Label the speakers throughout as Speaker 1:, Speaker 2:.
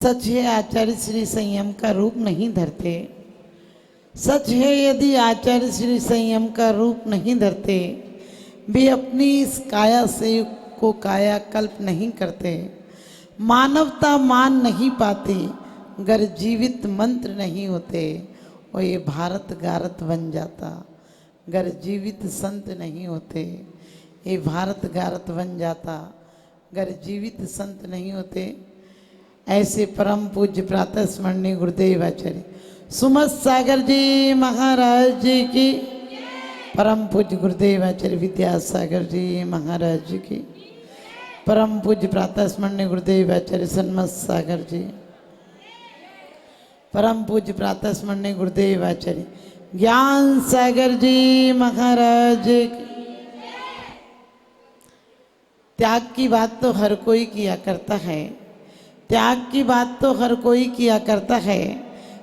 Speaker 1: सच है आचार्य श्री संयम का रूप नहीं धरते। सच है यदि आचार्य श्री संयम का रूप नहीं धरते, वे अपनी इस काया से को काया कल्प नहीं करते, मानवता मान नहीं पाती, अगर जीवित मंत्र नहीं होते और ये भारत गारत बन जाता। अगर जीवित संत नहीं होते ये भारत गारत बन जाता। अगर जीवित संत नहीं होते। ऐसे परम पूज्य प्रातः स्मरणीय गुरुदेव आचार्य सुमत सागर जी महाराज जी की, परम पूज्य गुरुदेव आचार्य विद्यासागर जी महाराज जी की, परम पूज्य प्रातः स्मरणीय गुरुदेव आचार्य सन्मत सागर जी, परम पूज्य प्रातः स्मरणीय गुरुदेव आचार्य ज्ञान सागर जी महाराज जी की। त्याग की बात तो हर कोई किया करता है, त्याग की बात तो हर कोई किया करता है,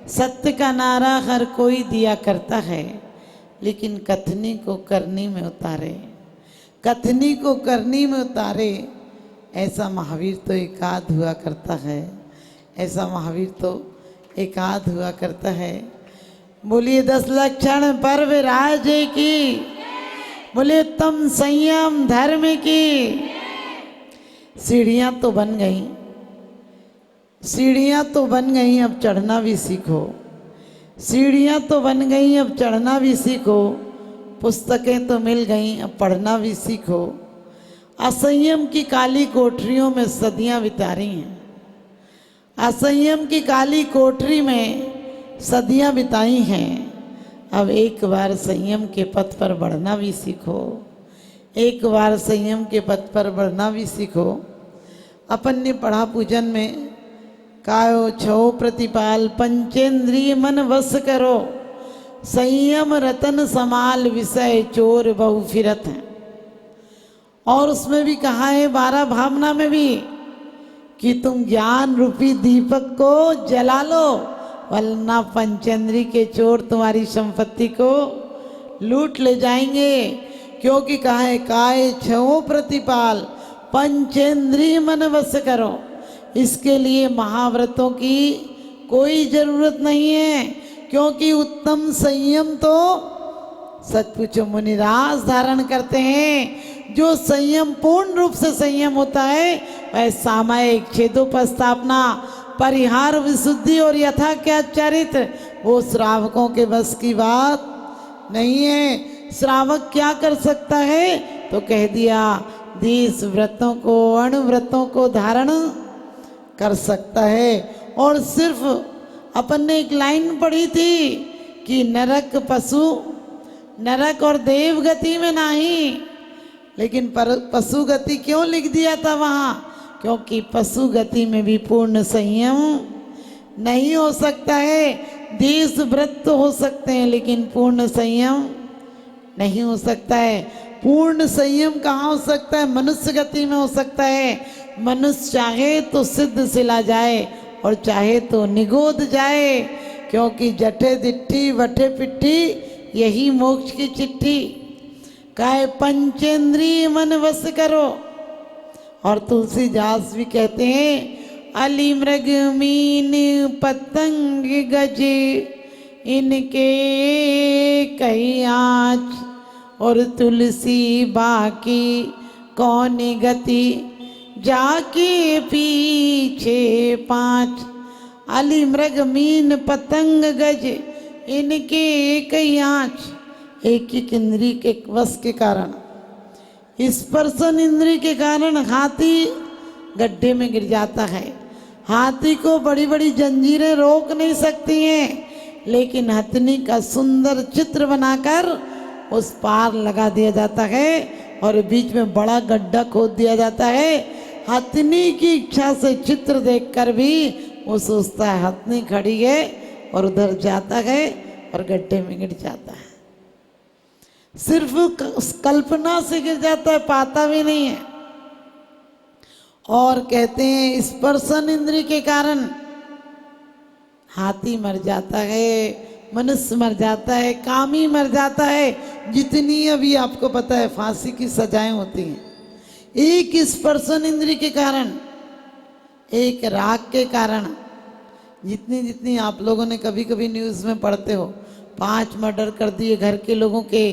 Speaker 1: सत्य का नारा हर कोई दिया करता है, लेकिन कथनी को करनी में उतारे, कथनी को करनी में उतारे, ऐसा महावीर तो एकाध हुआ करता है, ऐसा महावीर तो एकाध हुआ करता है। बोलिए 10 लक्षण पर्व राज की, बोलिए उत्तम संयम धर्म की। सीढ़ियाँ तो बन गई, सीढ़ियाँ तो बन गई, अब चढ़ना भी सीखो। सीढ़ियाँ तो बन गई, अब चढ़ना भी सीखो। पुस्तकें तो मिल गई, अब पढ़ना भी सीखो। असंयम की काली कोठरियों में सदियाँ बिता रही हैं, असंयम की काली कोठरी में सदियाँ बिताई हैं। अब एक बार संयम के पथ पर बढ़ना भी सीखो, एक बार संयम के पथ पर बढ़ना भी सीखो। अपन ने पढ़ा पूजन में, कायो छो प्रतिपाल पंचेंद्रिय मन वश करो, संयम रतन समाल विषय चोर बहु फिरत है। और उसमें भी कहा है 12 भावना में भी कि तुम ज्ञान रूपी दीपक को जला लो, वरना पंचेंद्रिय के चोर तुम्हारी संपत्ति को लूट ले जाएंगे। क्योंकि कहा है काय छो प्रतिपाल पंचेंद्रिय मन वश करो। इसके लिए महाव्रतों की कोई जरूरत नहीं है, क्योंकि उत्तम संयम तो सचमुच मुनिराज धारण करते हैं। जो संयम पूर्ण रूप से संयम होता है वह सामायिक छेदोपस्थापना परिहार विशुद्धि और यथा क्या चरित्र, वो श्रावकों के बस की बात नहीं है। श्रावक क्या कर सकता है, तो कह दिया देश व्रतों को अणुव्रतों को धारण कर सकता है। और सिर्फ अपन ने एक लाइन पढ़ी थी कि नरक पशु नरक और देव गति में नहीं, लेकिन पशु गति क्यों लिख दिया था वहाँ, क्योंकि पशु गति में भी पूर्ण संयम नहीं हो सकता है। देश व्रत तो हो सकते हैं, लेकिन पूर्ण संयम नहीं हो सकता है। पूर्ण संयम कहाँ हो सकता है, मनुष्य गति में हो सकता है। मनुष्य चाहे तो सिद्ध सिला जाए और चाहे तो निगोद जाए, क्योंकि जठे दिट्ठी वठे पिट्ठी यही मोक्ष की चिट्ठी। काहे पंचेंद्रिय मन वश करो। और तुलसीदास भी कहते हैं अली मृग मीन पतंग गज इनके कई आँच, और तुलसी बाकी कौन गति जाके पीछे 5। अली मृग मीन पतंग गज इनके कई आँच। एक एक इंद्री के वश के कारण, स्पर्शन इंद्री के कारण हाथी गड्ढे में गिर जाता है। हाथी को बड़ी बड़ी जंजीरें रोक नहीं सकती हैं, लेकिन हथनी का सुंदर चित्र बनाकर उस पार लगा दिया जाता है और बीच में बड़ा गड्ढा खोद दिया जाता है। हथनी की इच्छा से चित्र देखकर भी वो सोचता है हथनी खड़ी है और उधर जाता है और गड्ढे में गिर जाता है। सिर्फ कल्पना से गिर जाता है, पाता भी नहीं है। और कहते हैं स्पर्शन इंद्री के कारण हाथी मर जाता है, मनुष्य मर जाता है, कामी मर जाता है। जितनी अभी आपको पता है फांसी की सजाएं होती हैं, एक स्पर्शन इंद्री के कारण, एक राग के कारण, जितनी जितनी आप लोगों ने कभी कभी न्यूज़ में पढ़ते हो, 5 मर्डर कर दिए घर के लोगों के,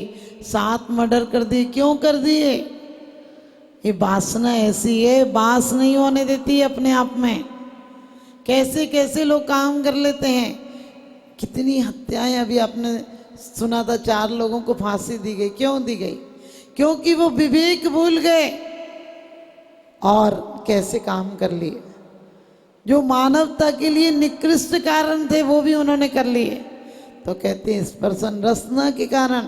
Speaker 1: 7 मर्डर कर दिए। क्यों कर दिए? ये वासना ऐसी है, बास नहीं होने देती है अपने आप में। कैसे कैसे लोग काम कर लेते हैं। कितनी हत्याएं अभी आपने सुना था, 4 लोगों को फांसी दी गई। क्यों दी गई? क्योंकि वो विवेक भूल गए और कैसे काम कर लिए। जो मानवता के लिए निकृष्ट कारण थे वो भी उन्होंने कर लिए। तो कहते हैं स्पर्शन रसना के कारण।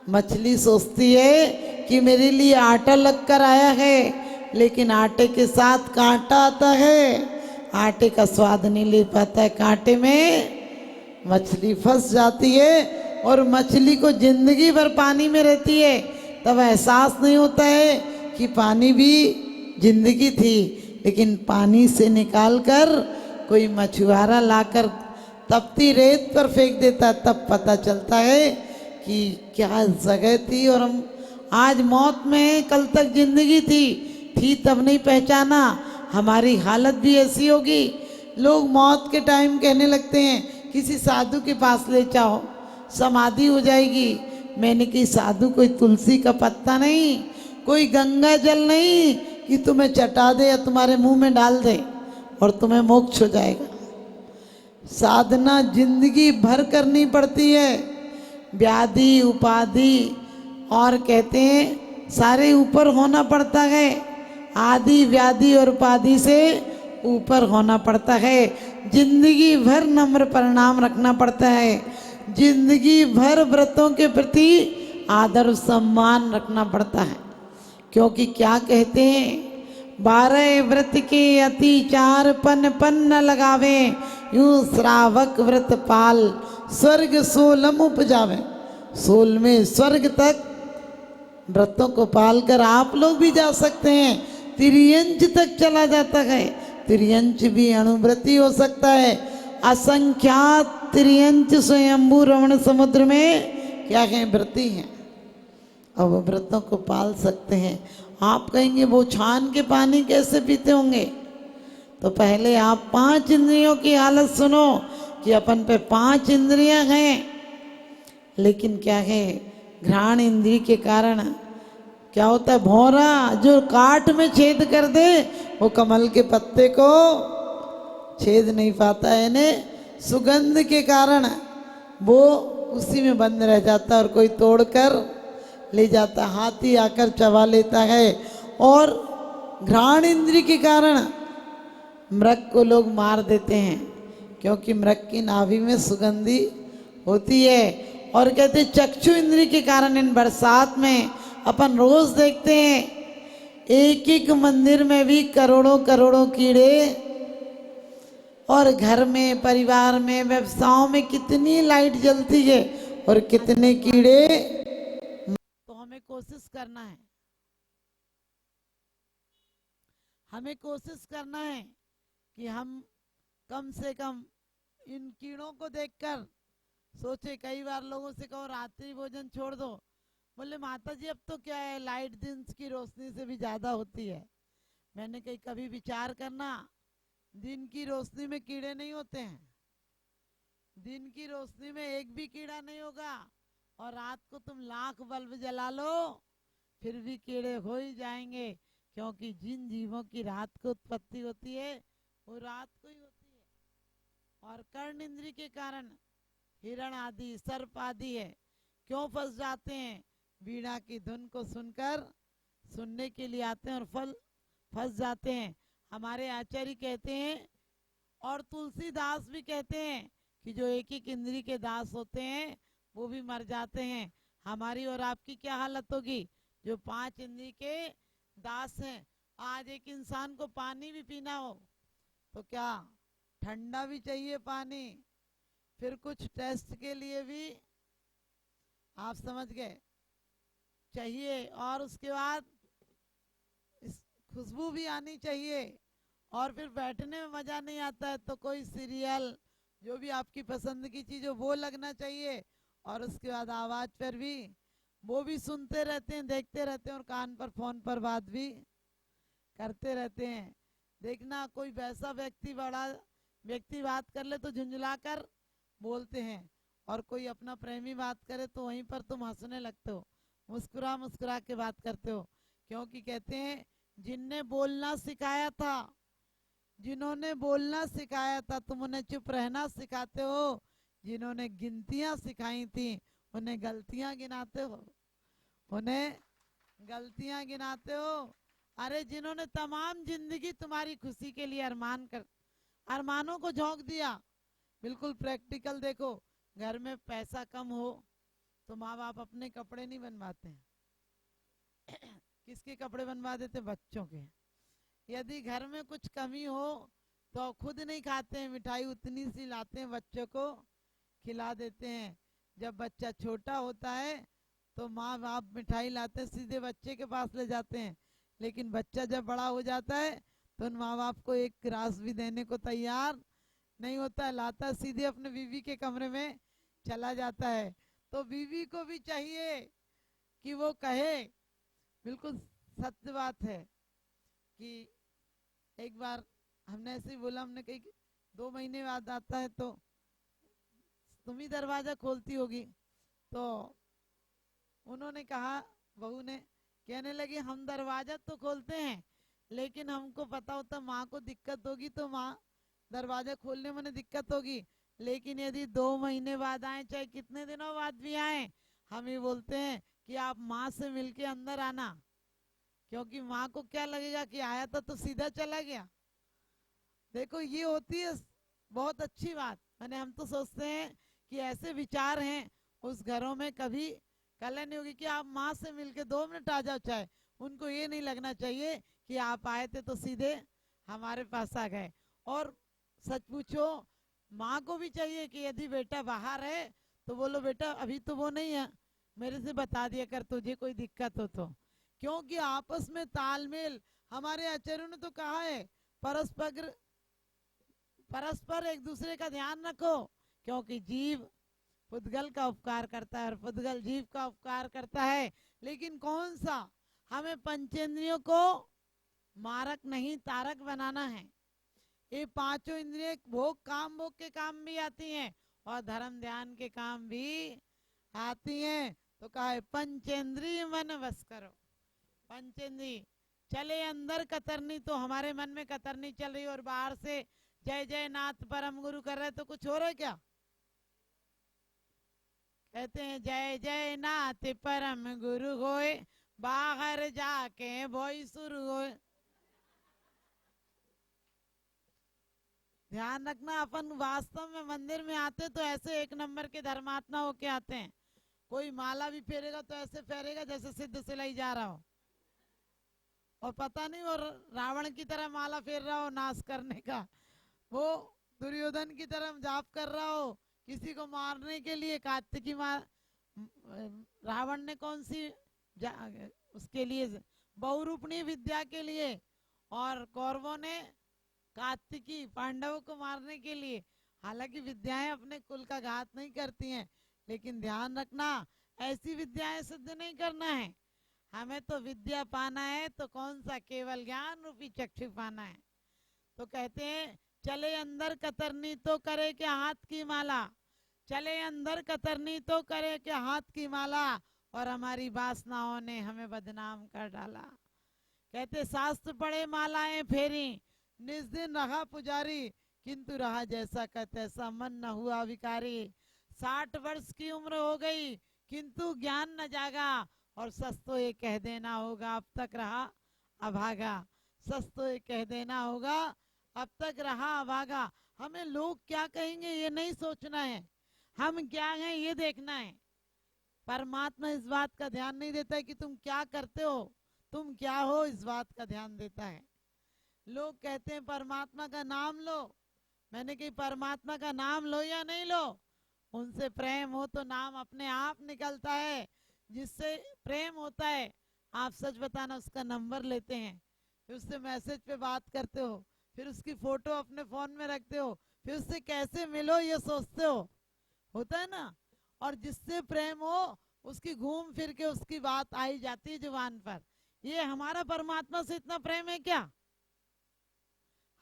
Speaker 1: मछली सोचती है कि मेरे लिए आटा लग कर आया है, लेकिन आटे के साथ कांटा आता है, आटे का स्वाद नहीं ले पाता है, कांटे में मछली फंस जाती है और मछली को जिंदगी भर पानी में रहती है। तब एहसास नहीं होता है कि पानी भी जिंदगी थी, लेकिन पानी से निकालकर कोई मछुआरा लाकर तपती रेत पर फेंक देता, तब पता चलता है कि क्या जगह थी और हम आज मौत में हैं, कल तक जिंदगी थी तब नहीं पहचाना। हमारी हालत भी ऐसी होगी। लोग मौत के टाइम कहने लगते हैं किसी साधु के पास ले जाओ, समाधि हो जाएगी। मैंने कही साधु कोई तुलसी का पत्ता नहीं, कोई गंगा जल नहीं कि तुम्हें चटा दे या तुम्हारे मुंह में डाल दे और तुम्हें मोक्ष हो जाएगा। साधना जिंदगी भर करनी पड़ती है। व्याधि उपाधि और कहते हैं सारे ऊपर होना पड़ता है। आदि व्याधि और उपाधि से ऊपर होना पड़ता है। जिंदगी भर नम्र परिणाम रखना पड़ता है। जिंदगी भर व्रतों के प्रति आदर सम्मान रखना पड़ता है। क्योंकि क्या कहते हैं, 12 व्रत के अति 4 पन पन न लगावे, यूं श्रावक व्रत पाल स्वर्ग 16 उपजावे। 16वें स्वर्ग तक व्रतों को पालकर आप लोग भी जा सकते हैं। तिर्यंच तक चला जाता है। तिर्यंच भी अणुव्रती हो सकता है। असंख्यात तिर्यंच स्वयंभू रमण समुद्र में क्या है, व्रती हैं। अब वो व्रतों को पाल सकते हैं। आप कहेंगे वो छान के पानी कैसे पीते होंगे? तो पहले आप 5 इंद्रियों की हालत सुनो कि अपन पे 5 इंद्रियां हैं, लेकिन क्या है, घ्राण इंद्रिय के कारण क्या होता है, भौरा जो काट में छेद कर दे वो कमल के पत्ते को छेद नहीं पाता है। इन्हें सुगंध के कारण वो उसी में बंद रह जाता है और कोई तोड़कर ले जाता, हाथी आकर चबा लेता है। और घ्राण इंद्रिय के कारण मृग को लोग मार देते हैं, क्योंकि मृग की नाभि में सुगंधी होती है। और कहते चक्षु इंद्रिय के कारण इन बरसात में अपन रोज देखते हैं एक एक मंदिर में भी करोड़ों करोड़ों कीड़े, और घर में परिवार में व्यवसायों में कितनी लाइट जलती है और कितने कीड़े। तो हमें कोशिश करना है, हमें कोशिश करना है कि हम कम से कम इन कीड़ों को देखकर सोचे। कई बार लोगों से कहो रात्रि भोजन छोड़ दो, बोले माता जी अब तो क्या है, लाइट दिन की रोशनी से भी ज्यादा होती है। मैंने कही कभी विचार करना, दिन की रोशनी में कीड़े नहीं होते हैं। दिन की रोशनी में एक भी कीड़ा नहीं होगा, और रात को तुम लाख बल्ब जला लो फिर भी कीड़े हो ही जाएंगे, क्योंकि जिन जीवों की रात को उत्पत्ति होती है वो रात को ही होती है। और कर्ण इंद्रिय के कारण हिरण आदि सर्प आदि है, क्यों फंस जाते हैं, वीणा की धुन को सुनकर सुनने के लिए आते हैं और फंस जाते हैं। हमारे आचार्य कहते हैं और तुलसीदास भी कहते हैं कि जो एक एक इंद्री के दास होते हैं वो भी मर जाते हैं। हमारी और आपकी क्या हालत होगी जो 5 इंद्री के दास हैं। आज एक इंसान को पानी भी पीना हो तो क्या ठंडा भी चाहिए पानी, फिर कुछ टेस्ट के लिए भी आप समझ गए चाहिए, और उसके बाद खुशबू भी आनी चाहिए, और फिर बैठने में मजा नहीं आता है तो कोई सीरियल जो भी आपकी पसंद की चीज हो वो लगना चाहिए, और उसके बाद आवाज पर भी वो भी सुनते रहते हैं, देखते रहते हैं, और कान पर फोन पर बात भी करते रहते हैं। देखना कोई वैसा व्यक्ति बड़ा व्यक्ति बात कर ले तो झुंझुला कर बोलते हैं, और कोई अपना प्रेमी बात करे तो वहीं पर तुम हंसने लगते हो, मुस्कुरा मुस्कुरा के बात करते हो। क्योंकि कहते हैं जिनने बोलना सिखाया था, जिन्होंने बोलना सिखाया था तुम उन्हें चुप रहना सिखाते हो, जिन्होंने गिनतियां सिखाई थी उन्हें गलतियां गिनाते हो, उन्हें गलतियां गिनाते हो। अरे जिन्होंने तमाम जिंदगी तुम्हारी खुशी के लिए अरमानों को झोंक दिया। बिल्कुल प्रैक्टिकल देखो, घर में पैसा कम हो तो माँ बाप अपने कपड़े नहीं बनवाते हैं किसके कपड़े बनवा देते? बच्चों के। यदि घर में कुछ कमी हो तो खुद नहीं खाते हैं, मिठाई उतनी सी लाते हैं बच्चों को खिला देते हैं। जब बच्चा छोटा होता है तो माँ बाप मिठाई लाते हैं, सीधे बच्चे के पास ले जाते हैं। लेकिन बच्चा जब बड़ा हो जाता है तो उन माँ बाप को एक ग्रास भी देने को तैयार नहीं होता है, लाता है सीधे अपने बीवी के कमरे में चला जाता है। तो बीवी को भी चाहिए कि वो कहे, बिल्कुल सत्य बात है कि एक बार हमने ऐसे ही बोला, हमने कही 2 महीने बाद आता है तो तुम ही दरवाजा खोलती होगी। तो उन्होंने कहा, बहू ने कहने लगी हम दरवाजा तो खोलते हैं लेकिन हमको पता होता माँ को दिक्कत होगी तो माँ दरवाजा खोलने में दिक्कत होगी, लेकिन यदि 2 महीने बाद आए चाहे कितने दिनों बाद भी आए, हम ही बोलते हैं कि आप माँ से मिलके अंदर आना। क्योंकि माँ को क्या लगेगा कि आया था तो सीधा चला गया। देखो ये होती है बहुत अच्छी बात। मैंने हम तो सोचते हैं कि ऐसे विचार हैं उस घरों में कभी कलह नहीं होगी कि आप माँ से मिलके 2 मिनट आ जाओ, चाहे उनको ये नहीं लगना चाहिए कि आप आए थे तो सीधे हमारे पास आ गए। और सच पूछो, माँ को भी चाहिए कि यदि बेटा बाहर है तो बोलो बेटा अभी तो वो नहीं है, मेरे से बता दिया कर तुझे कोई दिक्कत हो तो। क्योंकि आपस में तालमेल, हमारे आचार्यों ने तो कहा है परस्पर परस्पर एक दूसरे का ध्यान रखो। क्योंकि जीव पुद्गल का उपकार करता है और पुद्गल जीव का उपकार करता है। लेकिन कौन सा, हमें पंचेंद्रियों को मारक नहीं तारक बनाना है। ये पांचों इंद्रिय भोग के काम भी आती हैं और धर्म ध्यान के काम भी आती हैं। तो कहा है पंचेंद्रिय मन बस करो। पंचेंद्रिय चले अंदर कतरनी, तो हमारे मन में कतरनी चल रही और बाहर से जय जय नाथ परम गुरु कर रहे तो कुछ हो रहा है क्या? कहते हैं जय जय नाथ परम गुरु होए, बाहर जाके बोई शुरू होए। ध्यान रखना, अपन वास्तव में मंदिर में आते तो ऐसे एक नंबर के धर्मात्मा होके आते हैं। कोई माला भी फेरेगा तो ऐसे फेरेगा जैसे सिद्ध सिलाई जा रहा हो, और पता नहीं वो रावण की तरह माला फेर रहा हो नाश करने का, वो दुर्योधन की तरह जाप कर रहा हो किसी को मारने के लिए। कार्तिकी मार रावण ने कौन सी उसके लिए बहुरूपणी विद्या के लिए, और कौरवों ने कार्तिकी पांडवों को मारने के लिए। हालांकि विद्याएं अपने कुल का घात नहीं करती हैं, लेकिन ध्यान रखना ऐसी विद्याएं सिद्ध नहीं करना है। हमें तो विद्या पाना है तो कौन सा, केवल ज्ञान रूपी चक्षु पाना है। तो कहते हैं चले अंदर कतरनी तो करे क्या हाथ की माला, चले अंदर कतरनी तो करे क्या हाथ की माला, और हमारी वासनाओं ने हमें बदनाम कर डाला। कहते शास्त्र पढ़े मालाएं फेरी, निज दिन रहा पुजारी, किंतु रहा जैसा का तैसा मन न हुआ विकारी। 60 वर्ष की उम्र हो गई किंतु ज्ञान न जागा, और सच तो ये कह देना होगा अब तक रहा अभागा। सच तो ये कह देना होगा अब तक रहा अभागा। हमें लोग क्या कहेंगे ये नहीं सोचना है, हम क्या हैं ये देखना है। परमात्मा इस बात का ध्यान नहीं देता है कि तुम क्या करते हो, तुम क्या हो, इस बात का ध्यान देता है। लोग कहते हैं परमात्मा का नाम लो, मैंने कही परमात्मा का नाम लो या नहीं लो, उनसे प्रेम हो तो नाम अपने आप निकलता है। जिससे प्रेम होता है, आप सच बताना उसका नंबर लेते हैं, फिर उससे मैसेज पे बात करते हो, फिर उसकी फोटो अपने फोन में रखते हो, फिर उससे कैसे मिलो ये सोचते हो, होता है ना। और जिससे प्रेम हो उसकी घूम फिर के उसकी बात आई जाती है जुबान पर। ये हमारा परमात्मा से इतना प्रेम है क्या?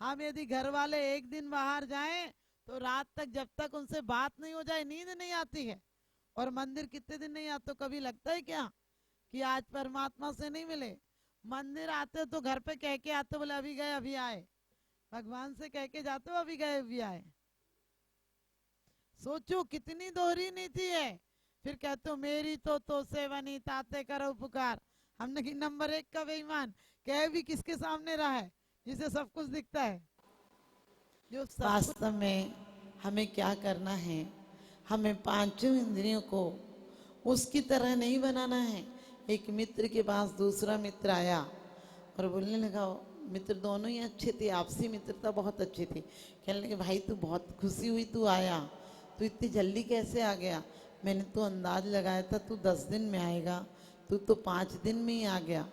Speaker 1: हम यदि घर वाले एक दिन बाहर जाएं तो रात तक जब तक उनसे बात नहीं हो जाए नींद नहीं आती है। और मंदिर कितने दिन नहीं आते, तो कभी लगता है क्या कि आज परमात्मा से नहीं मिले? मंदिर आते तो घर पे कह के आते, बोले अभी गए अभी आए। भगवान से कह के जाते हो अभी गए अभी आए। सोचो कितनी दोहरी नीति है। फिर कहते हो मेरी तो सेवनी ताते करो पुकार। हमने कि नंबर 1 का बेईमान कह भी किसके सामने रहा है, जिसे सब कुछ दिखता है। जो वास्तव में हमें क्या करना है, हमें पांचों इंद्रियों को उसकी तरह नहीं बनाना है। एक मित्र के पास दूसरा मित्र आया और बोलने लगा, मित्र दोनों ही अच्छे थे, आपसी मित्रता बहुत अच्छी थी। कहने लगे भाई तू बहुत खुशी हुई तू आया, तू इतनी जल्दी कैसे आ गया? मैंने तो अंदाज लगाया था तू 10 दिन में आएगा, तू तो 5 दिन में ही आ गया।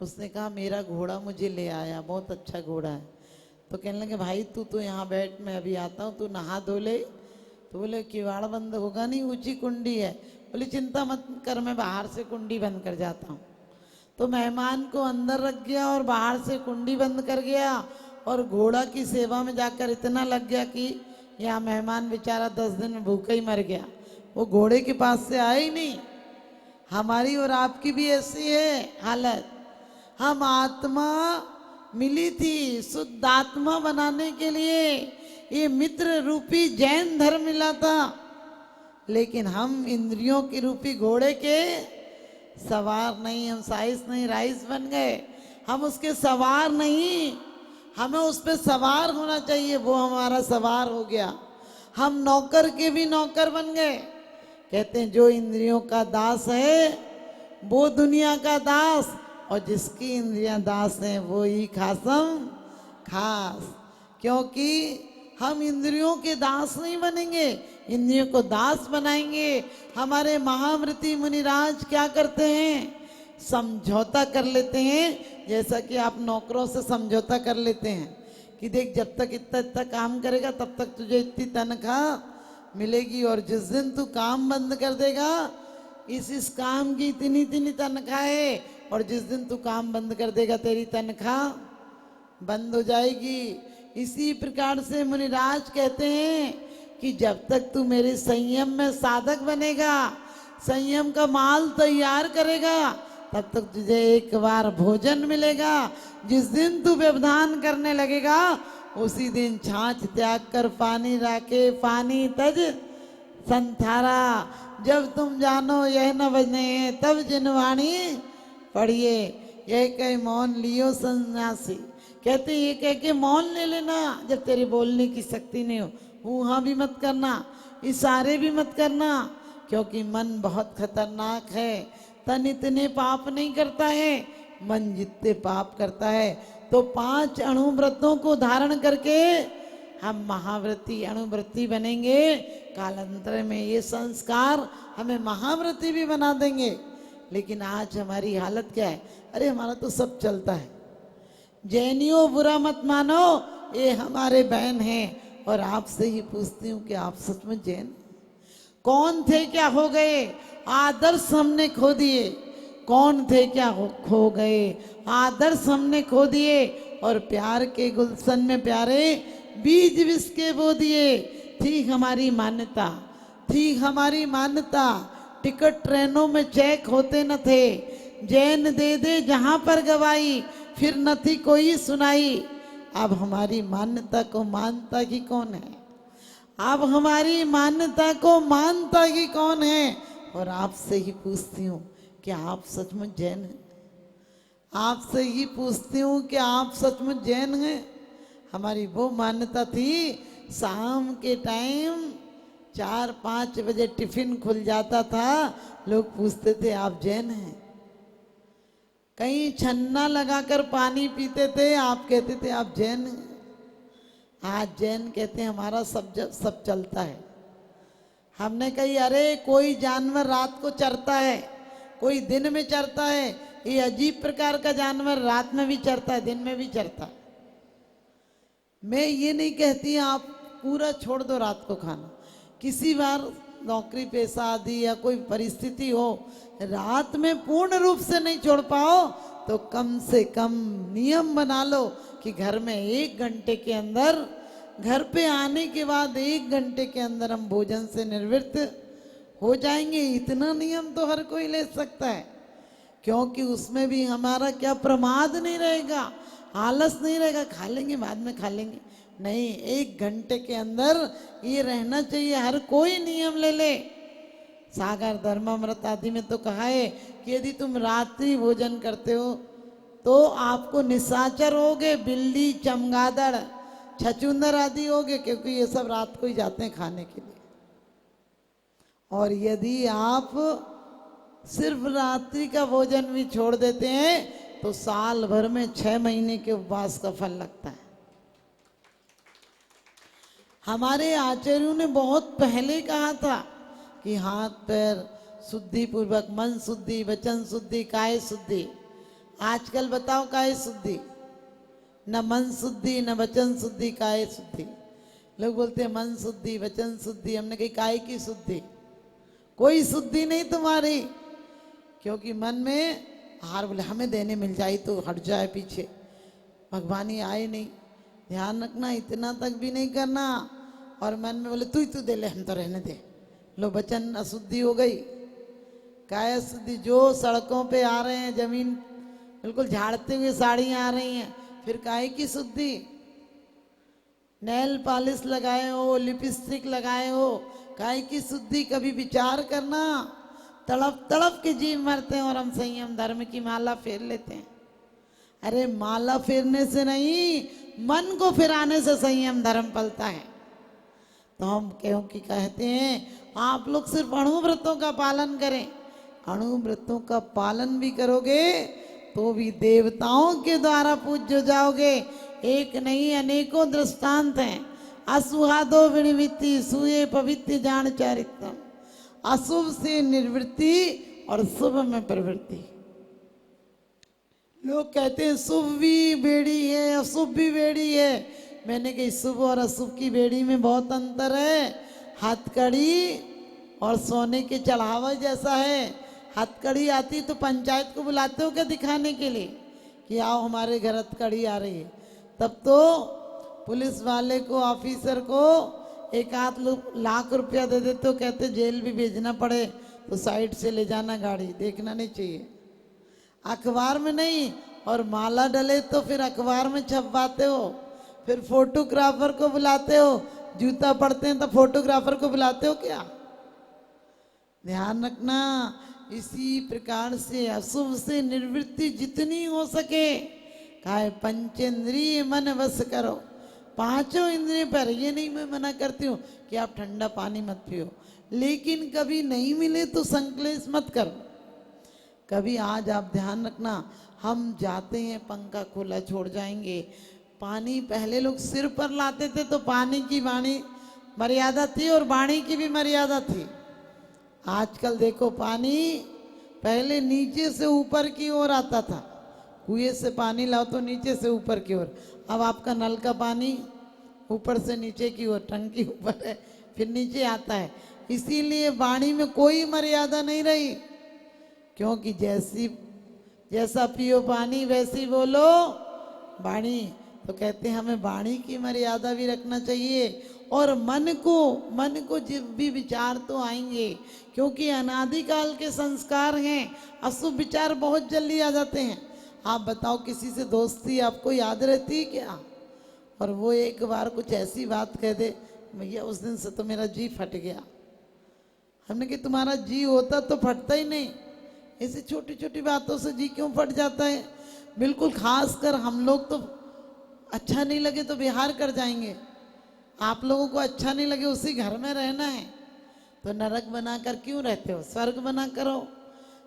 Speaker 1: उसने कहा मेरा घोड़ा मुझे ले आया, बहुत अच्छा घोड़ा है। तो कहने लगे भाई तू तो यहाँ बैठ, मैं अभी आता हूँ, तू नहा धो ले। तो बोले किवाड़ बंद होगा नहीं, ऊंची कुंडी है। बोले चिंता मत कर, मैं बाहर से कुंडी बंद कर जाता हूँ। तो मेहमान को अंदर रख गया और बाहर से कुंडी बंद कर गया और घोड़ा की सेवा में जाकर इतना लग गया कि यहाँ मेहमान बेचारा 10 दिन में भूखा ही मर गया, वो घोड़े के पास से आया ही नहीं। हमारी और आपकी भी ऐसी है हालत। हम आत्मा मिली थी शुद्ध आत्मा बनाने के लिए, ये मित्र रूपी जैन धर्म मिला था, लेकिन हम इंद्रियों की रूपी घोड़े के सवार नहीं, हम साइस नहीं राइस बन गए। हम उसके सवार नहीं, हमें उस पर सवार होना चाहिए, वो हमारा सवार हो गया। हम नौकर के भी नौकर बन गए। कहते हैं जो इंद्रियों का दास है वो दुनिया का दास, और जिसकी इंद्रियां दास हैं वो ही खासम खास। क्योंकि हम इंद्रियों के दास नहीं बनेंगे, इंद्रियों को दास बनाएंगे। हमारे महामृति मुनिराज क्या करते हैं, समझौता कर लेते हैं, जैसा कि आप नौकरों से समझौता कर लेते हैं कि देख जब तक इतना इतना काम करेगा तब तक तुझे इतनी तनख्वाह मिलेगी, और जिस दिन तू काम बंद कर देगा इस काम की इतनी इतनी तनख्वाह है, और जिस दिन तू काम बंद कर देगा तेरी तनख्वाह बंद हो जाएगी। इसी प्रकार से मुनिराज कहते हैं कि जब तक तू मेरे संयम में साधक बनेगा, संयम का माल तैयार करेगा, तब तक तुझे एक बार भोजन मिलेगा। जिस दिन तू व्यवधान करने लगेगा उसी दिन छाछ त्याग कर पानी राखे, पानी तज संथारा। जब तुम जानो यह न बने तब जिनवाणी पढ़िए, यह कह मौन लियो सन्यासी। कहते ये कह के मौन ले लेना जब तेरे बोलने की शक्ति नहीं हो। ऊहा भी मत करना, इशारे भी मत करना, क्योंकि मन बहुत खतरनाक है। तन इतने पाप नहीं करता है, मन जितने पाप करता है। तो 5 अणुव्रतों को धारण करके हम महाव्रती अणुव्रती बनेंगे। कालांतर में ये संस्कार हमें महाव्रती भी बना देंगे। लेकिन आज हमारी हालत क्या है, अरे हमारा तो सब चलता है। जैनियों बुरा मत मानो, ये हमारे बहन हैं। और आपसे ही पूछती हूँ कि आप सच में जैन कौन थे, क्या हो गए? आदर्श हमने खो दिए। कौन थे, क्या खो गए? आदर्श हमने खो दिए, और प्यार के गुलशन में प्यारे बीज विष के बो दिए। थी हमारी मान्यता, थी हमारी मान्यता, टिकट ट्रेनों में चेक होते न थे। जैन दे दे जहां पर गवाई, फिर न थी कोई सुनाई। अब हमारी मान्यता को मानता ही कौन है? अब हमारी मान्यता को मानता ही कौन है? और आपसे ही पूछती हूँ कि आप सचमुच जैन हैं? आपसे ही पूछती हूँ कि आप सचमुच जैन हैं? हमारी वो मान्यता थी, शाम के टाइम 4-5 बजे टिफिन खुल जाता था, लोग पूछते थे आप जैन हैं? कहीं छन्ना लगाकर पानी पीते थे, आप कहते थे आप जैन हैं? आज जैन कहते हैं हमारा सब चलता है। हमने कही अरे कोई जानवर रात को चरता है, कोई दिन में चरता है। ये अजीब प्रकार का जानवर रात में भी चरता है, दिन में भी चरता है। मैं ये नहीं कहती आप पूरा छोड़ दो रात को खाना। किसी बार नौकरी पेशा आदि या कोई परिस्थिति हो, रात में पूर्ण रूप से नहीं छोड़ पाओ तो कम से कम नियम बना लो कि घर में 1 घंटे के अंदर, घर पे आने के बाद 1 घंटे के अंदर हम भोजन से निवृत्त हो जाएंगे। इतना नियम तो हर कोई ले सकता है, क्योंकि उसमें भी हमारा क्या प्रमाद नहीं रहेगा, आलस नहीं रहेगा, खा लेंगे बाद में खा लेंगे, नहीं, 1 घंटे के अंदर ये रहना चाहिए। हर कोई नियम ले ले। सागर धर्मामृत आदि में तो कहा है कि यदि तुम रात्रि भोजन करते हो तो आपको निशाचर होगे, बिल्ली, चमगादड़, छछूंदर आदि होगे, क्योंकि ये सब रात को ही जाते हैं खाने के लिए। और यदि आप सिर्फ रात्रि का भोजन भी छोड़ देते हैं तो साल भर में 6 महीने के उपवास का फल लगता है। हमारे आचार्यों ने बहुत पहले कहा था कि हाथ पैर शुद्धि पूर्वक, मन शुद्धि, वचन शुद्धि, काय शुद्धि। आजकल बताओ काय शुद्धि, न मन शुद्धि, न वचन शुद्धि, काय शुद्धि। लोग बोलते हैं मन शुद्धि, वचन शुद्धि, हमने कही काय की शुद्धि? कोई शुद्धि नहीं तुम्हारी, क्योंकि मन में हार बोले हमें देने मिल जाए तो हट जाए पीछे, भगवानी आए नहीं, ध्यान रखना इतना तक भी नहीं करना। और मन में बोले तू ही तू दे ले, हम तो रहने दे, लो वचन अशुद्धि हो गई। काय शुद्धि, जो सड़कों पे आ रहे हैं, जमीन बिल्कुल झाड़ते हुए साड़ियाँ आ रही हैं, फिर काय की शुद्धि? नेल पॉलिश लगाए हो, लिपस्टिक लगाए हो, काय की शुद्धि? कभी विचार करना। तड़प तड़प के जीव मरते हैं और हम संयम धर्म की माला फेर लेते हैं। अरे माला फेरने से नहीं, मन को फिराने से संयम धर्म पलता है। तो हम क्योंकि कहते हैं आप लोग सिर्फ अणुव्रतों का पालन करें, अणुव्रतों का पालन भी करोगे तो भी देवताओं के द्वारा पूज्य हो जाओगे। एक नहीं अनेकों दृष्टांत हैं। असुहादो विनिवृत्ति सूये पवित्र जान चारित्रम, अशुभ से निवृत्ति और शुभ में प्रवृत्ति। लोग कहते हैं शुभ भी बेड़ी है, अशुभ भी बेड़ी है। मैंने कही शुभ और अशुभ की बेड़ी में बहुत अंतर है। हथकड़ी और सोने के चढ़ावा जैसा है। हथकड़ी आती तो पंचायत को बुलाते हो क्या दिखाने के लिए कि आओ हमारे घर हथकड़ी आ रही है? तब तो पुलिस वाले को, ऑफिसर को 1 लाख रुपया दे देते, तो कहते जेल भी भेजना पड़े तो साइड से ले जाना गाड़ी, देखना नहीं चाहिए, अखबार में नहीं। और माला डले तो फिर अखबार में छपवाते हो, फिर फोटोग्राफर को बुलाते हो, जूता पड़ते हैं तो फोटोग्राफर को बुलाते हो क्या? ध्यान रखना। इसी प्रकार से अशुभ से निवृत्ति जितनी हो सके, कहा पंचेंद्रिय मन वश करो। 5 इंद्रिय पर, ये नहीं मैं मना करती हूँ कि आप ठंडा पानी मत पियो, लेकिन कभी नहीं मिले तो संक्लेश मत करो। कभी आज आप ध्यान रखना, हम जाते हैं पंखा खुला छोड़ जाएंगे, पानी पहले लोग सिर पर लाते थे तो पानी की वाणी मर्यादा थी और वाणी की भी मर्यादा थी। आजकल देखो पानी पहले नीचे से ऊपर की ओर आता था, कुएं से पानी लाओ तो नीचे से ऊपर की ओर, अब आपका नल का पानी ऊपर से नीचे की ओर, टंकी ऊपर है फिर नीचे आता है। इसीलिए वाणी में कोई मर्यादा नहीं रही, क्योंकि जैसा पियो पानी वैसी बोलो वाणी। तो कहते हैं हमें वाणी की मर्यादा भी रखना चाहिए। और मन को जब भी विचार तो आएंगे, क्योंकि अनादिकाल के संस्कार हैं, अशुभ विचार बहुत जल्दी आ जाते हैं। आप बताओ किसी से दोस्ती आपको याद रहती है क्या? और वो एक बार कुछ ऐसी बात कह दे, भैया उस दिन से तो मेरा जी फट गया। हमने कि तुम्हारा जी होता तो फटता ही नहीं, ऐसी छोटी छोटी बातों से जी क्यों फट जाता है? बिल्कुल खास कर हम लोग तो अच्छा नहीं लगे तो बिहार कर जाएंगे। आप लोगों को अच्छा नहीं लगे उसी घर में रहना है तो नरक बनाकर क्यों रहते हो? स्वर्ग बना करो।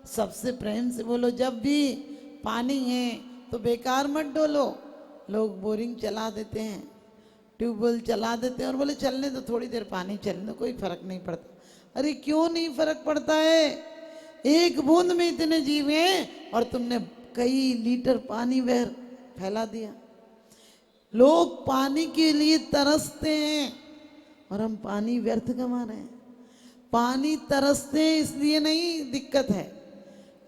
Speaker 1: सबसे प्रेम से बोलो। जब भी पानी है तो बेकार मत डोलो। लोग बोरिंग चला देते हैं, ट्यूबवेल चला देते हैं और बोले चलने तो थोड़ी देर पानी चलने दो, कोई फर्क नहीं पड़ता। अरे क्यों नहीं फर्क पड़ता है? एक बूंद में इतने जीव हैं और तुमने कई लीटर पानी बह फैला दिया। लोग पानी के लिए तरसते हैं और हम पानी व्यर्थ गंवा रहे हैं। पानी तरसते हैं इसलिए नहीं दिक्कत है,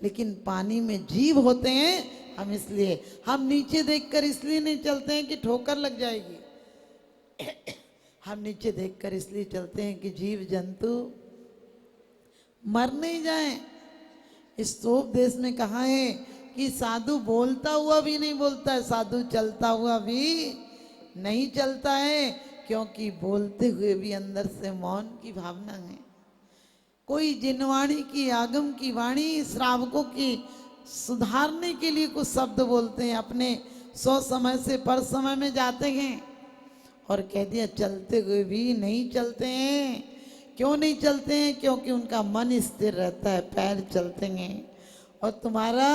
Speaker 1: लेकिन पानी में जीव होते हैं हम इसलिए, हम नीचे देखकर इसलिए नहीं चलते हैं कि ठोकर लग जाएगी, हम नीचे देखकर इसलिए चलते हैं कि जीव जंतु मर नहीं जाए। इस उपदेश में कहा है कि साधु बोलता हुआ भी नहीं बोलता है, साधु चलता हुआ भी नहीं चलता है, क्योंकि बोलते हुए भी अंदर से मौन की भावना है। कोई जिनवाणी की, आगम की वाणी श्रावकों की सुधारने के लिए कुछ शब्द बोलते हैं, अपने 100 समय से पर समय में जाते हैं और कह दिया चलते हुए भी नहीं चलते हैं। क्यों नहीं चलते हैं? क्योंकि उनका मन स्थिर रहता है, पैर चलते हैं। और तुम्हारा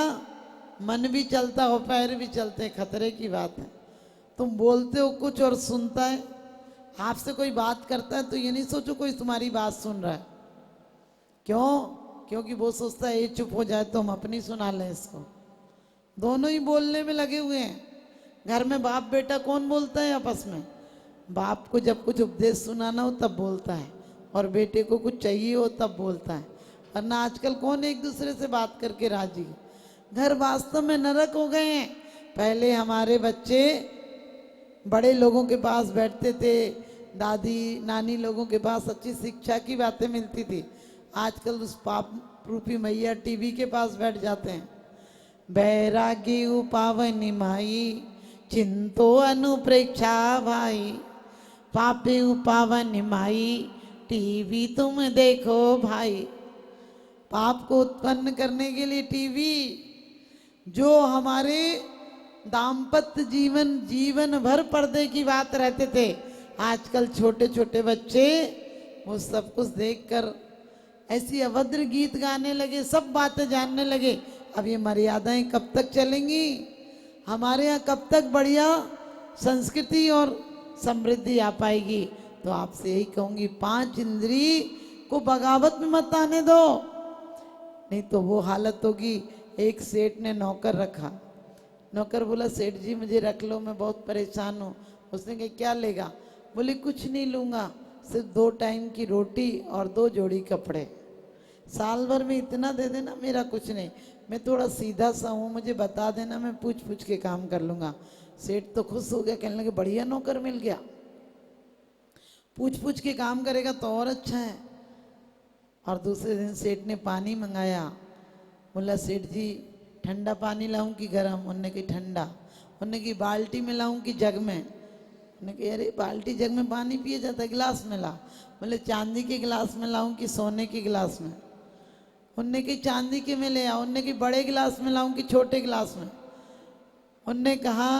Speaker 1: मन भी चलता हो, पैर भी चलते हैं, खतरे की बात है। तुम बोलते हो कुछ और सुनता है, आपसे कोई बात करता है तो ये नहीं सोचो कोई तुम्हारी बात सुन रहा है। क्यों? क्योंकि वो सोचता है ये चुप हो जाए तो हम अपनी सुना लें इसको। दोनों ही बोलने में लगे हुए हैं। घर में बाप बेटा कौन बोलता है आपस में? बाप को जब कुछ उपदेश सुनाना हो तब बोलता है, और बेटे को कुछ चाहिए हो तब बोलता है, वरना आजकल कौन एक दूसरे से बात करके राजी है। घर वास्तव में नरक हो गए हैं। पहले हमारे बच्चे बड़े लोगों के पास बैठते थे, दादी नानी लोगों के पास अच्छी शिक्षा की बातें मिलती थी। आजकल उस पाप रूपी मैया टीवी के पास बैठ जाते हैं। बैरागी पावनी माई चिंतो अनुप्रेक्षा भाई, पापे पावनी माई टीवी तुम देखो भाई। पाप को उत्पन्न करने के लिए टीवी, जो हमारे दाम्पत्य जीवन भर पर्दे की बात रहते थे, आजकल छोटे छोटे बच्चे वो सब कुछ देखकर ऐसी अभद्र गीत गाने लगे, सब बातें जानने लगे। अब ये मर्यादाएं कब तक चलेंगी? हमारे यहाँ कब तक बढ़िया संस्कृति और समृद्धि आ पाएगी? तो आपसे यही कहूंगी, 5 इंद्री को बगावत में मत आने दो, नहीं तो वो हालत होगी। एक सेठ ने नौकर रखा, नौकर बोला सेठ जी मुझे रख लो, मैं बहुत परेशान हूँ। उसने कहा क्या लेगा? बोले कुछ नहीं लूँगा, सिर्फ 2 टाइम की रोटी और 2 जोड़ी कपड़े, साल भर में इतना दे देना, मेरा कुछ नहीं, मैं थोड़ा सीधा सा हूँ, मुझे बता देना, मैं पूछ पूछ के काम कर लूँगा। सेठ तो खुश हो गया, कहने लगे बढ़िया नौकर मिल गया, पूछ पूछ के काम करेगा तो और अच्छा है। और दूसरे दिन सेठ ने पानी मंगाया, बोला सेठ जी ठंडा पानी लाऊं कि गरम? उन्होंने कहा ठंडा। उन्होंने की बाल्टी में लाऊं कि जग में? उन्होंने कहा अरे बाल्टी जग में पानी पिए जाता है, गिलास में ला। बोले चांदी के गिलास में लाऊं कि सोने के गिलास में? उनने की चांदी के में ले आओ। उनने की बड़े गिलास में लाऊं कि छोटे गिलास में? उनने कहा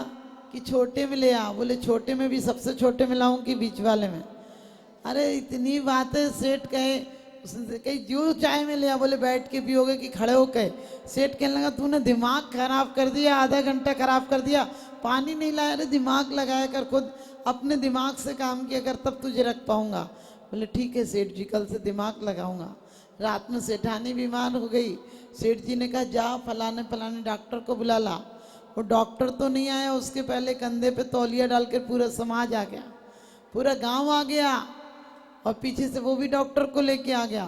Speaker 1: कि छोटे में ले आओ। बोले छोटे में भी सबसे छोटे में लाऊं कि बीच वाले में? अरे इतनी बातें सेठ कहे, उसने कही जो चाय में ले आ। बोले बैठ के पियोगे कि खड़े होके? सेठ कहने लगा तूने दिमाग खराब कर दिया, आधा घंटा खराब कर दिया, पानी नहीं लाया। अरे दिमाग लगाया कर, खुद अपने दिमाग से काम किया कर, तब तुझे रख पाऊंगा। बोले ठीक है सेठ जी, कल से दिमाग लगाऊंगा। रात में सेठानी बीमार हो गई। सेठ जी ने कहा जा फलाने फलाने डॉक्टर को बुला ला। वो डॉक्टर तो नहीं आया, उसके पहले कंधे पे तौलिया डालकर पूरा समाज आ गया, पूरा गांव आ गया, और पीछे से वो भी डॉक्टर को लेके आ गया।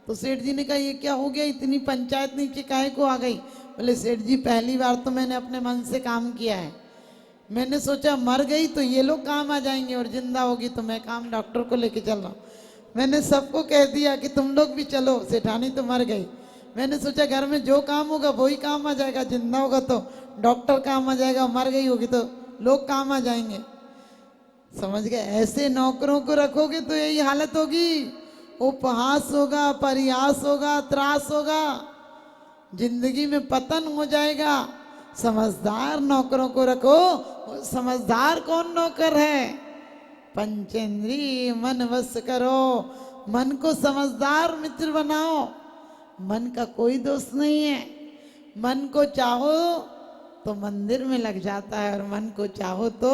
Speaker 1: तो सेठ जी ने कहा ये क्या हो गया, इतनी पंचायत नीचे काहे को आ गई? बोले सेठ जी पहली बार तो मैंने अपने मन से काम किया है, मैंने सोचा मर गई तो ये लोग काम आ जाएंगे और जिंदा होगी तो मैं काम डॉक्टर को लेके चल रहा हूँ। मैंने सबको कह दिया कि तुम लोग भी चलो, सेठानी तो मर गई। मैंने सोचा घर में जो काम होगा वही काम आ जाएगा, जिंदा होगा तो डॉक्टर काम आ जाएगा, मर गई होगी तो लोग काम आ जाएंगे। समझ गए? ऐसे नौकरों को रखोगे तो यही हालत होगी, उपहास होगा, परिहास होगा, त्रास होगा, जिंदगी में पतन हो जाएगा। समझदार नौकरों को रखो। समझदार कौन नौकर है? पंचेंद्रिय मन वश करो, मन को समझदार मित्र बनाओ। मन का कोई दोष नहीं है, मन को चाहो तो मंदिर में लग जाता है और मन को चाहो तो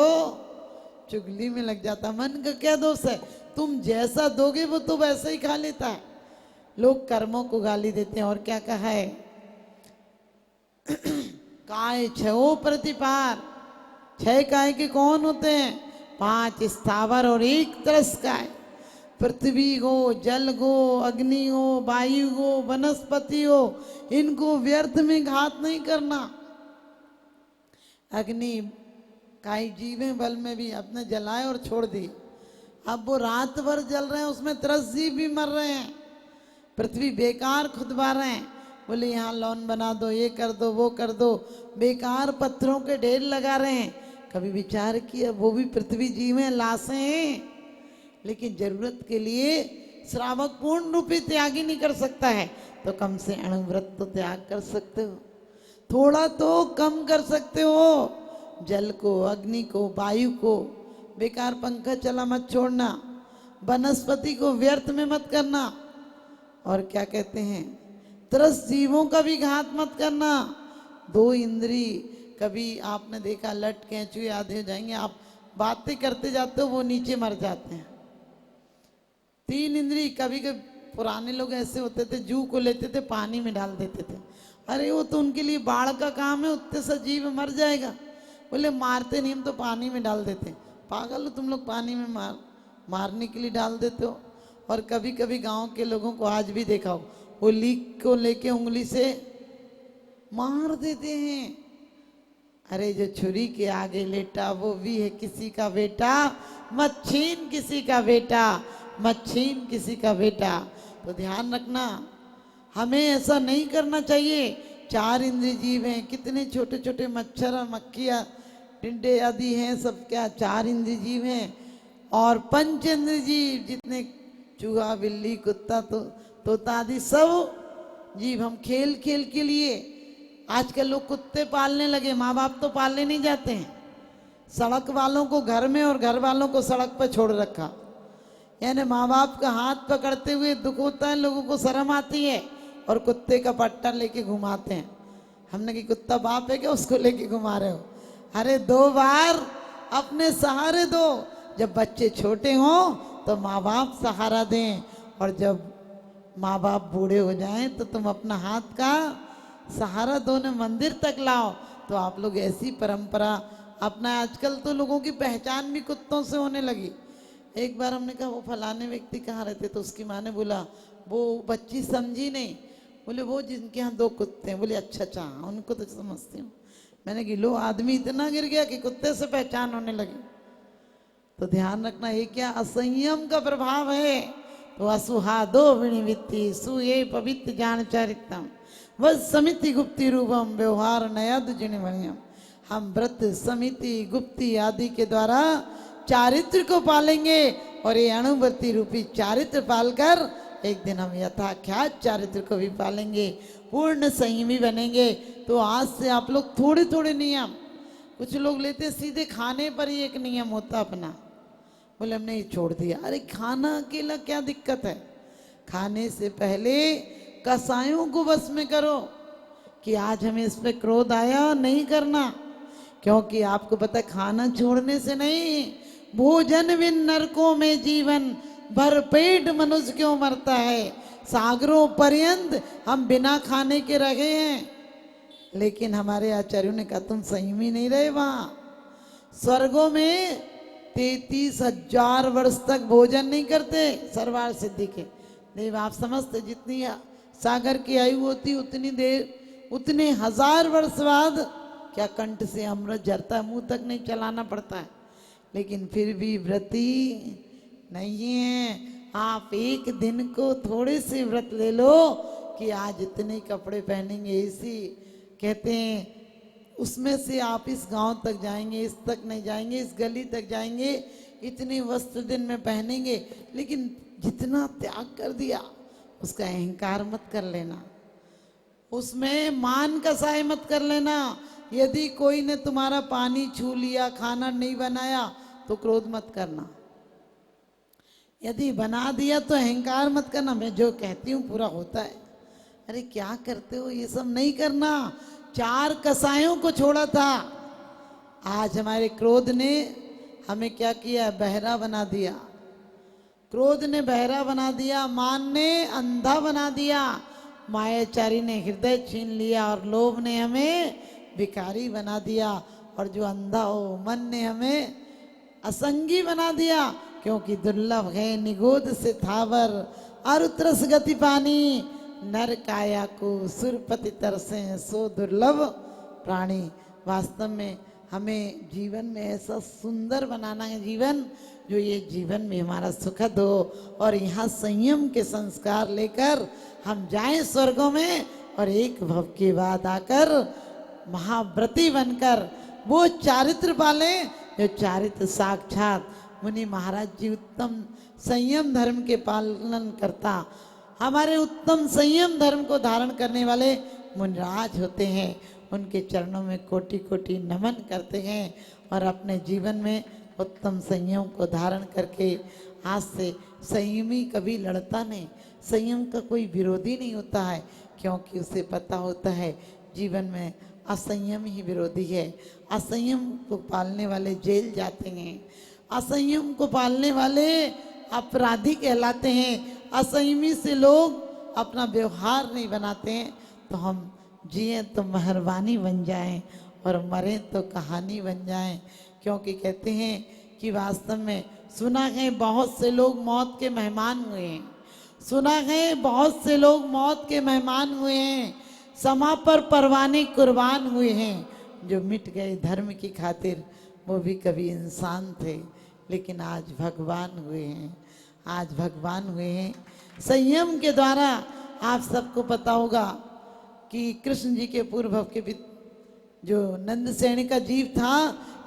Speaker 1: चुगली में लग जाता है। मन का क्या दोष है? तुम जैसा दोगे वो तो वैसा ही खा लेता है। लोग कर्मों को गाली देते हैं, और क्या कहा है? काय छो प्रतिपार, 6 काय के कौन होते हैं? 5 स्थावर और 1 तिरस्कार। पृथ्वी हो, जल हो, अग्नि हो, वायु हो, वनस्पति हो, इनको व्यर्थ में घात नहीं करना। अग्नि काई जीवे बल में भी अपने जलाए और छोड़ दी, अब वो रात भर जल रहे हैं, उसमें 10 जीव भी मर रहे हैं। पृथ्वी बेकार खुदवा रहे हैं, बोले यहाँ लॉन बना दो, ये कर दो, वो कर दो, बेकार पत्थरों के ढेर लगा रहे हैं। कभी विचार किया वो भी पृथ्वी जीव हैं, लाशें हैं, लेकिन जरूरत के लिए श्रावक पूर्ण रूपी त्याग ही नहीं कर सकता है, तो कम से अणुव्रत तो त्याग कर सकते हो, थोड़ा तो कम कर सकते हो। जल को, अग्नि को, वायु को बेकार पंखा चला मत छोड़ना, वनस्पति को व्यर्थ में मत करना, और क्या कहते हैं 10 जीवों का भी घात मत करना। 2 इंद्री, कभी आपने देखा लट कैंचुए आधे हो जाएंगे, आप बातें करते जाते हो वो नीचे मर जाते हैं। 3 इंद्री, कभी कभी पुराने लोग ऐसे होते थे, जू को लेते थे पानी में डाल देते थे, अरे वो तो उनके लिए बाढ़ का काम है, उतने सा जीव मर जाएगा। बोले मारते नहीं, हम तो पानी में डाल देते। पागल हो तुम लोग, पानी में मारने के लिए डाल देते हो। और कभी कभी गांव के लोगों को आज भी देखा हो, वो लीक को लेके उंगली से मार देते हैं। अरे जो छुरी के आगे लेटा वो भी है किसी का बेटा, मत छीन किसी का बेटा, मत छीन किसी का बेटा। तो ध्यान रखना, हमें ऐसा नहीं करना चाहिए। 4 इंद्रिय जीव हैं, कितने छोटे छोटे मच्छर और मक्खियाँ, टिड्डे आदि हैं, सब क्या 4 इंद्रिय जीव हैं। और 5 इंद्रिय जीव, जितने चूहा, बिल्ली, कुत्ता, तोता आदि सब जीव, हम खेल खेल के लिए आजकल लोग कुत्ते पालने लगे, माँ बाप तो पालने नहीं जाते हैं, सड़क वालों को घर में और घर वालों को सड़क पर छोड़ रखा। यानी माँ बाप का हाथ पकड़ते हुए दुख होता है, लोगों को शर्म आती है, और कुत्ते का पट्टा लेके घुमाते हैं। हमने कि कुत्ता बाप है क्या उसको लेके घुमा रहे हो? अरे 2 बार अपने सहारे दो, जब बच्चे छोटे हों तो माँ बाप सहारा दें, और जब माँ बाप बूढ़े हो जाएं तो तुम अपना हाथ का सहारा दो, ने मंदिर तक लाओ। तो आप लोग ऐसी परंपरा अपना, आजकल तो लोगों की पहचान भी कुत्तों से होने लगी। एक बार हमने कहा वो फलाने व्यक्ति कहाँ रहते, तो उसकी माँ ने बोला, वो बच्ची समझी नहीं, बोले वो जिनके यहाँ 2 कुत्ते हैं। बोले अच्छा अच्छा, उनको तो समझती हूँ। मैंने कि लो, आदमी इतना गिर गया कि कुत्ते से पहचान होने लगी। तो ध्यान रखना, ये क्या असंयम का प्रभाव है। तो असुहादो विनिवित्ति सुये पवित्र ज्ञान चरितम वह समिति गुप्ति रूपम व्यवहार नयद जिनिमयम। हम व्रत, समिति, गुप्ति आदि के द्वारा चारित्र को पालेंगे, और ये अणुव्रति रूपी चारित्र पालकर एक दिन हम यथाख्यात चारित्र को भी पालेंगे, पूर्ण संयमी बनेंगे। तो आज से आप लोग थोड़े थोड़े नियम, कुछ लोग लेते सीधे खाने पर ही एक नियम होता अपना, बोले हमने ये छोड़ दिया। अरे खाना अकेला क्या दिक्कत है, खाने से पहले कसायों को बस में करो कि आज हमें इस पे क्रोध आया, नहीं करना। क्योंकि आपको पता है खाना छोड़ने से नहीं, भोजन बिन नरकों में जीवन, भरपेट मनुष्य क्यों मरता है। सागरों पर्यंत हम बिना खाने के रहे हैं, लेकिन हमारे आचार्यों ने कहा तुम संयमी नहीं रहे। वहां स्वर्गों में 33,000 वर्ष तक भोजन नहीं करते सर्वार सिद्धि के देव। आप समझते जितनी सागर की आयु होती उतनी देर, उतने 1000 वर्ष बाद क्या कंठ से अमृत झरता है, मुंह तक नहीं चलाना पड़ता है। लेकिन फिर भी व्रती नहीं है। आप एक दिन को थोड़े से व्रत ले लो कि आज इतने कपड़े पहनेंगे, इसी कहते हैं उसमें से आप इस गांव तक जाएंगे, इस तक नहीं जाएंगे, इस गली तक जाएंगे, इतने वस्त्र दिन में पहनेंगे। लेकिन जितना त्याग कर दिया उसका अहंकार मत कर लेना, उसमें मान कसाई मत कर लेना। यदि कोई ने तुम्हारा पानी छू लिया, खाना नहीं बनाया, तो क्रोध मत करना। यदि बना दिया तो अहंकार मत करना, मैं जो कहती हूँ पूरा होता है। अरे क्या करते हो, ये सब नहीं करना। 4 कसायों को छोड़ा था। आज हमारे क्रोध ने हमें क्या किया, बहरा बना दिया। क्रोध ने बहरा बना दिया, मान ने अंधा बना दिया, मायाचारी ने हृदय छीन लिया, और लोभ ने हमें भिखारी बना दिया, और जो अंधा हो मन ने हमें असंगी बना दिया। क्योंकि दुर्लभ है निगोद से थावर, अरुत्रस गति पानी, नर काया को सुरपति तरसे सो दुर्लभ प्राणी। वास्तव में हमें जीवन में ऐसा सुंदर बनाना है जीवन, जो ये जीवन में हमारा सुखद हो और यहाँ संयम के संस्कार लेकर हम जाएं स्वर्गों में, और एक भव के बाद आकर महाव्रती बनकर वो चारित्र पाले जो चारित्र साक्षात मुनि महाराज जी उत्तम संयम धर्म के पालन करता, हमारे उत्तम संयम धर्म को धारण करने वाले मुनिराज होते हैं। उनके चरणों में कोटि कोटि नमन करते हैं और अपने जीवन में उत्तम संयम को धारण करके आज से संयमी कभी लड़ता नहीं, संयम का कोई विरोधी नहीं होता है, क्योंकि उसे पता होता है जीवन में असंयम ही विरोधी है। असंयम को पालने वाले जेल जाते हैं, असंयम को पालने वाले अपराधी कहलाते हैं। असंयमी से लोग अपना व्यवहार नहीं बनाते हैं। तो हम जिए तो मेहरबानी बन जाएं और मरें तो कहानी बन जाएं, क्योंकि कहते हैं कि वास्तव में सुना है बहुत से लोग मौत के मेहमान हुए हैं, सुना है बहुत से लोग मौत के मेहमान हुए हैं, समा पर परवाने कुर्बान हुए हैं, जो मिट गए धर्म की खातिर वो भी कभी इंसान थे लेकिन आज भगवान हुए हैं, आज भगवान हुए हैं संयम के द्वारा। आप सबको पता होगा कि कृष्ण जी के पूर्व भव के जो नंद श्रेणी का जीव था,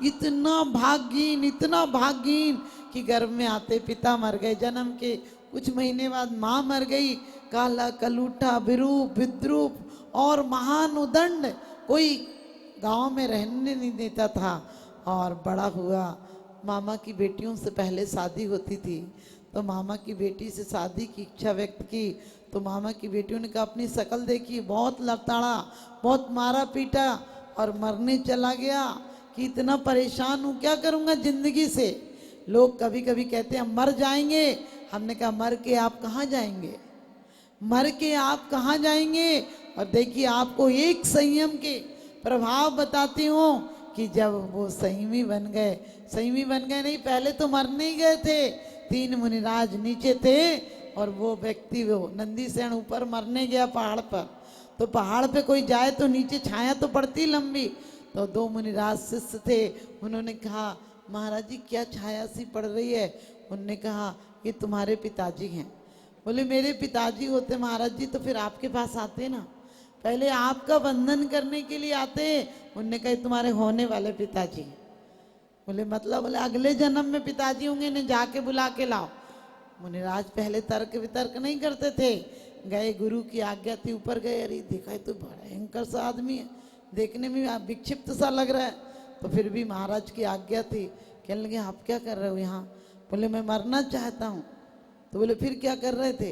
Speaker 1: इतना भाग्यहीन कि गर्भ में आते पिता मर गए, जन्म के कुछ महीने बाद माँ मर गई, काला कलूटा विरूप विद्रूप और महान उदंड, कोई गांव में रहने नहीं देता था। और बड़ा हुआ, मामा की बेटियों से पहले शादी होती थी, तो मामा की बेटी से शादी की इच्छा व्यक्त की, तो मामा की बेटियों ने कहा अपनी शक्ल देखी, बहुत लताड़ा, बहुत मारा पीटा और मरने चला गया कि इतना परेशान हूँ, क्या करूँगा जिंदगी से। लोग कभी कभी कहते हैं मर जाएंगे, हमने कहा मर के आप कहाँ जाएंगे, मर के आप कहाँ जाएंगे। और देखिए आपको एक संयम के प्रभाव बताती हूँ कि जब वो संयमी बन गए नहीं, पहले तो मरने ही गए थे, 3 मुनिराज नीचे थे और वो व्यक्ति वो नंदी सेन ऊपर मरने गया पहाड़ पर, तो पहाड़ पे कोई जाए तो नीचे छाया तो पड़ती लंबी, तो 2 मुनिराज शिष्य थे, उन्होंने कहा महाराज जी क्या छाया सी पड़ रही है। उनने कहा ये तुम्हारे पिताजी हैं। बोले मेरे पिताजी होते महाराज जी तो फिर आपके पास आते ना, पहले आपका वंदन करने के लिए आते। उनने कहा तुम्हारे होने वाले पिताजी हैं। बोले मतलब, बोले अगले जन्म में पिताजी होंगे, इन्हें जाके बुला के लाओ। मुनिराज पहले तर्क वितर्क नहीं करते थे, गए गुरु की आज्ञा थी, ऊपर गए, अरे देखा है तो भयंकर सा आदमी है, देखने में विक्षिप्त सा लग रहा है, तो फिर भी महाराज की आज्ञा थी। कहने लगे आप क्या कर रहे हो यहाँ। बोले मैं मरना चाहता हूँ। तो बोले फिर क्या कर रहे थे।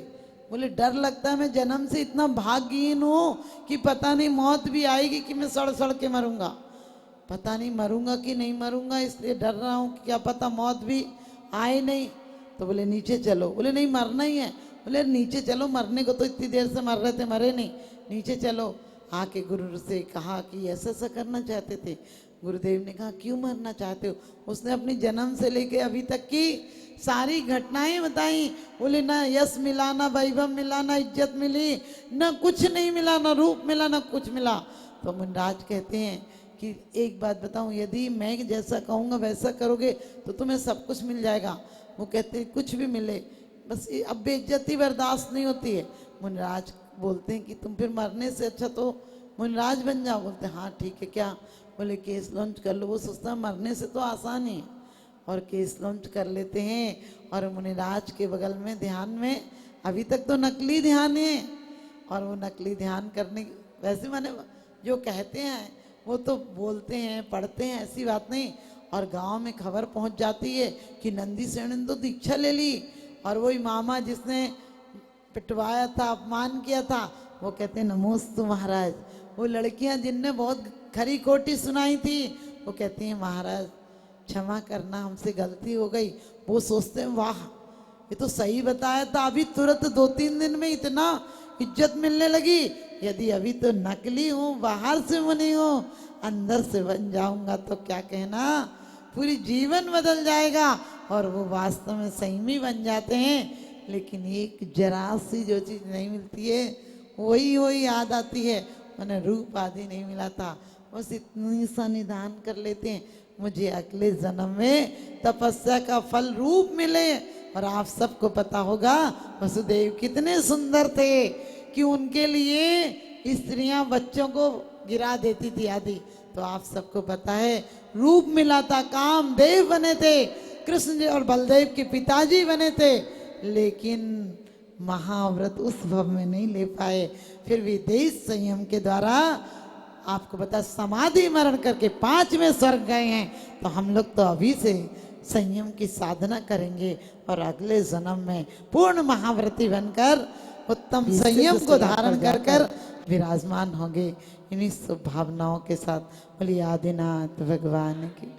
Speaker 1: बोले डर लगता है, मैं जन्म से इतना भाग्यहीन हूँ कि पता नहीं मौत भी आएगी कि मैं सड़ सड़ के मरूंगा, पता नहीं मरूंगा कि नहीं मरूंगा, इसलिए डर रहा हूँ कि क्या पता मौत भी आए नहीं। तो बोले नीचे चलो। बोले नहीं मरना ही है। बोले नीचे चलो, मरने को तो इतनी देर से मर रहे थे, मरे नहीं, नीचे चलो। आके गुरु से कहा कि ऐसा ऐसा करना चाहते थे। गुरुदेव ने कहा क्यों मरना चाहते हो। उसने अपनी जन्म से लेके अभी तक की सारी घटनाएं बताई। बोले ना यश मिला, ना वैभव मिला, ना इज्जत मिली, ना कुछ नहीं मिला, ना रूप मिला, ना कुछ मिला। तो मुनिराज कहते हैं कि एक बात बताऊं, यदि मैं जैसा कहूँगा वैसा करोगे तो तुम्हें सब कुछ मिल जाएगा। वो कहते हैं कुछ भी मिले, बस अब बेइज्जती बर्दाश्त नहीं होती है। मुनिराज बोलते हैं कि तुम फिर मरने से अच्छा तो मुनिराज बन जाओ। बोलते हैं हाँ ठीक है, क्या। बोले केस लॉन्च कर लो। वो सोचता है मरने से तो आसान ही है, और केस लॉन्च कर लेते हैं। और मुनिराज के बगल में ध्यान में अभी तक तो नकली ध्यान है, और वो नकली ध्यान करने वैसे माने जो कहते हैं वो तो बोलते हैं पढ़ते हैं, ऐसी बात नहीं। और गांव में खबर पहुंच जाती है कि नंदी सेन ने तो दीक्षा ले ली, और वही मामा जिसने पिटवाया था, अपमान किया था, वो कहते हैं नमोस्तु महाराज। वो लड़कियां जिनने बहुत खरी खोटी सुनाई थी वो कहती हैं महाराज क्षमा करना, हमसे गलती हो गई। वो सोचते हैं वाह ये तो सही बताया था, अभी तुरंत 2-3 दिन में इतना इज्जत मिलने लगी। यदि अभी तो नकली हूँ, बाहर से बनी हूँ, अंदर से बन जाऊंगा तो क्या कहना, पूरी जीवन बदल जाएगा। और वो वास्तव में संयमी बन जाते हैं। लेकिन एक जरा सी जो चीज़ नहीं मिलती है वही वही याद आती है, उन्हें रूप आदि नहीं मिला था, बस इतनी सा निदान कर लेते हैं मुझे अगले जन्म में तपस्या का फल रूप मिले। और आप सबको पता होगा वसुदेव कितने सुंदर थे कि उनके लिए स्त्रियां बच्चों को गिरा देती थी आदि। तो आप सबको पता है रूप मिला था, कामदेव बने थे, कृष्ण जी और बलदेव के पिताजी बने थे, लेकिन महाव्रत उस भव में नहीं ले पाए। फिर विदेश संयम के द्वारा आपको पता समाधि मरण करके 5वें स्वर्ग गए हैं। तो हम लोग तो अभी से संयम की साधना करेंगे और अगले जन्म में पूर्ण महाव्रती बनकर उत्तम संयम को धारण कर कर विराजमान होंगे। इन्हीं शुभ भावनाओं के साथ बोलिए आदिनाथ भगवान की।